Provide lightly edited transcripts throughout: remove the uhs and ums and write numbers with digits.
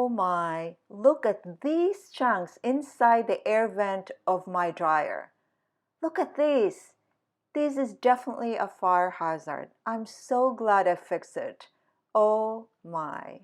Oh my, look at these chunks inside the air vent of my dryer. Look at these. This is definitely a fire hazard. I'm so glad I fixed it. Oh my.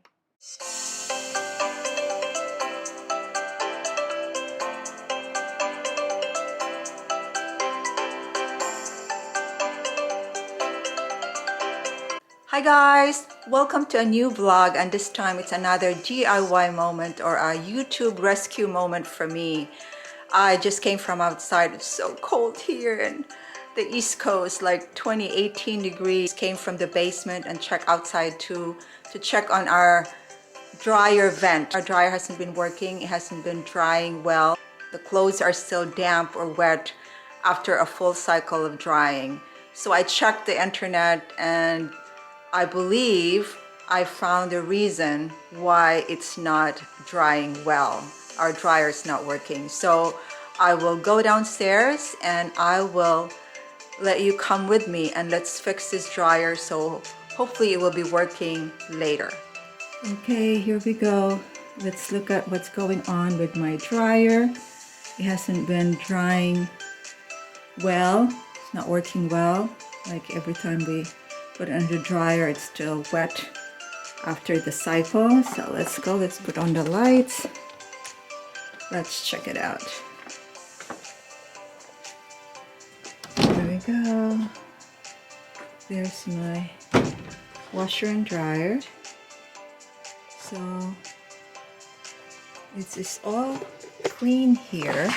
Hi guys, welcome to a new vlog, and this time it's another DIY moment or a YouTube rescue moment for me. I just came from outside. It's so cold here in the East Coast, like 18 degrees. Came from the basement and check outside to check on our dryer vent. Our dryer hasn't been working. It hasn't been drying well. The clothes are still damp or wet after a full cycle of drying. So I checked the internet and I believe I found the reason why it's not drying well. Our dryer is not working. So I will go downstairs and I will let you come with me and let's fix this dryer, so hopefully it will be working later. Okay, here we go. Let's look at what's going on with my dryer. It hasn't been drying well. It's not working well. Like every time we put it under dryer, it's still wet after the cycle. So let's go, let's put on the lights. Let's check it out. There we go. There's my washer and dryer. So it's all clean here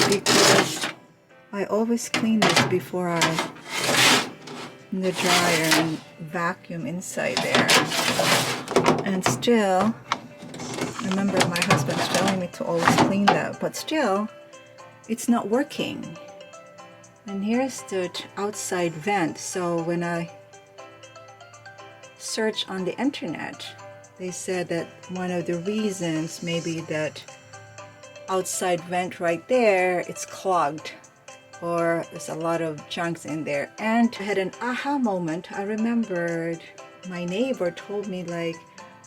because I always clean this before I in the dryer and vacuum inside there. And still, remember my husband's telling me to always clean that, but still it's not working. And here's the outside vent. So when I searched on the internet, they said that one of the reasons maybe that outside vent right there, it's clogged, or there's a lot of junks in there. And I had an aha moment. I remembered my neighbor told me, like,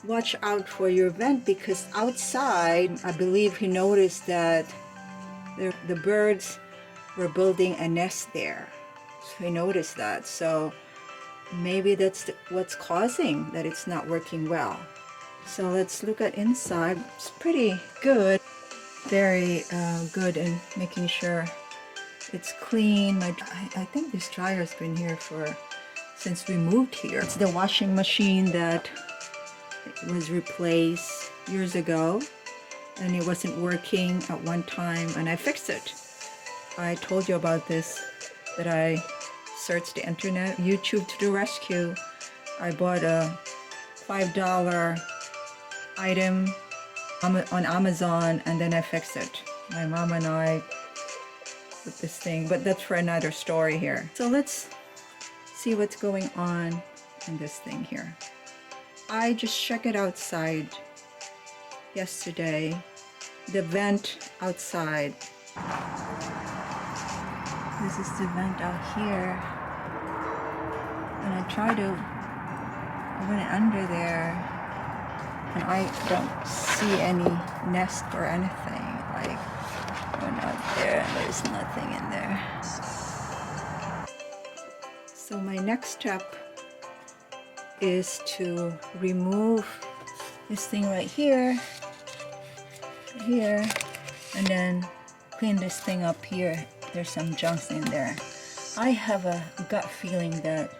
watch out for your vent because outside, I believe he noticed that the birds were building a nest there. So he noticed that. So maybe that's what's causing that it's not working well. So let's look at inside. It's pretty good. Very good in making sure it's clean. I think this dryer has been here since we moved here. It's the washing machine that was replaced years ago, and it wasn't working at one time, and I fixed it. I told you about this, that I searched the internet, YouTube to the rescue. I bought a $5 item on Amazon, and then I fixed it. My mom and I put this thing, but that's for another story here. So let's see what's going on in this thing here. I just checked it outside yesterday, the vent outside. This is the vent out here, and I went under there, and I don't see any nest or anything. Like, I went out there and there's nothing in there. So my next step is to remove this thing right here, and then clean this thing up here. There's some junks in there. I have a gut feeling that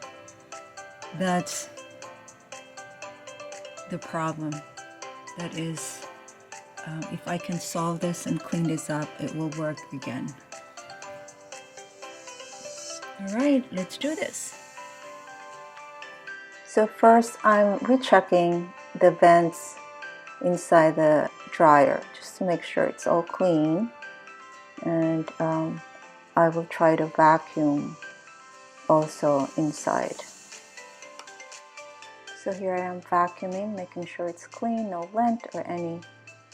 that's the problem. That is, if I can solve this and clean this up, it will work again. All right, let's do this. So first I'm rechecking the vents inside the dryer just to make sure it's all clean, and I will try to vacuum also inside. So here I am vacuuming, making sure it's clean, no lint or any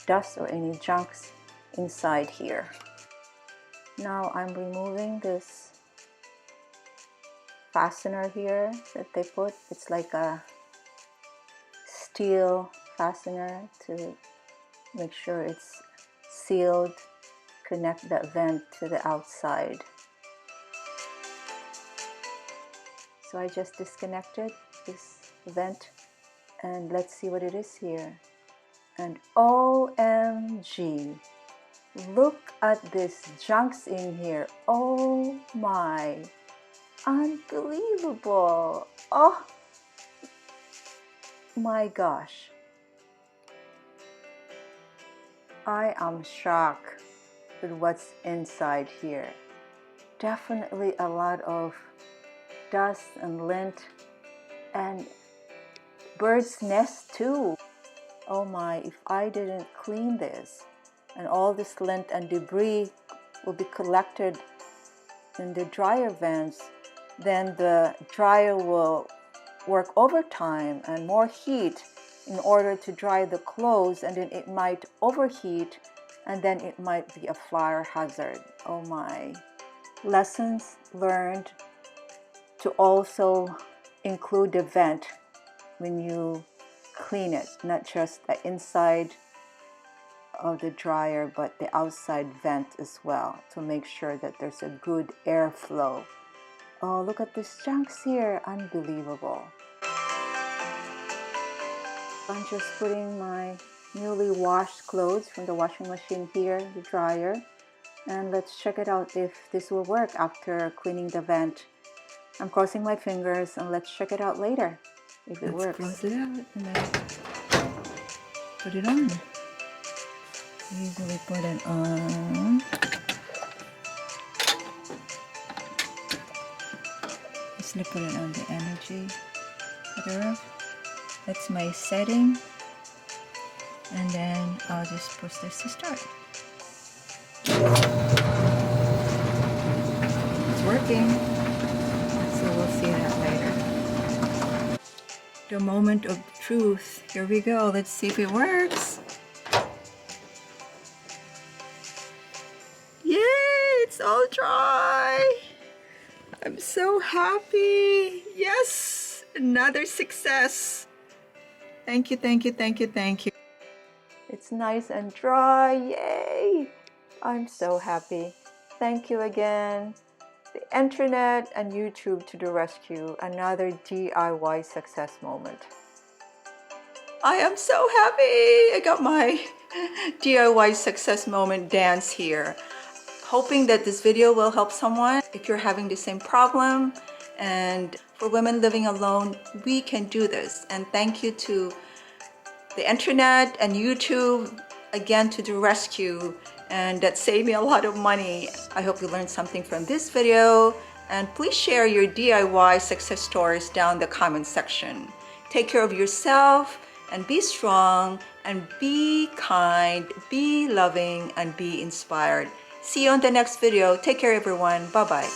dust or any junks inside here. Now I'm removing this fastener here that they put. It's like a steel fastener to make sure it's sealed. Connect that vent to the outside. So I just disconnected this vent, and let's see what it is here. And OMG, look at this junks in here. Oh my, unbelievable. Oh my gosh, I am shocked with what's inside here. Definitely a lot of dust and lint and bird's nest too. Oh my, if I didn't clean this, and all this lint and debris will be collected in the dryer vents, then the dryer will work overtime and more heat in order to dry the clothes, and then it might overheat, and then it might be a fire hazard. Oh my. Lessons learned to also include the vent when you clean it, not just the inside of the dryer but the outside vent as well, to make sure that there's a good airflow. Oh, look at this junks here, unbelievable. I'm just putting my newly washed clothes from the washing machine here, the dryer, and let's check it out if this will work after cleaning the vent. I'm crossing my fingers, and let's check it out later if it works. Let's close it out and then put it on. Usually put it on. Just put it on the energy curve. That's my setting, and then I'll just push this to start. It's working, so we'll see that later. The moment of truth. Here we go. Let's see if it works. Yay! It's all dry. I'm so happy. Yes! Another success. Thank you, thank you, thank you, thank you. It's nice and dry. Yay! I'm so happy. Thank you again. The internet and YouTube to the rescue. Another DIY success moment. I am so happy. I got my DIY success moment dance here. Hoping that this video will help someone if you're having the same problem. And for women living alone, we can do this. And thank you to the internet and YouTube again to the rescue, and that saved me a lot of money. I hope you learned something from this video, and please share your DIY success stories down the comment section. Take care of yourself and be strong and be kind, be loving and be inspired. See you on the next video. Take care everyone. Bye-bye.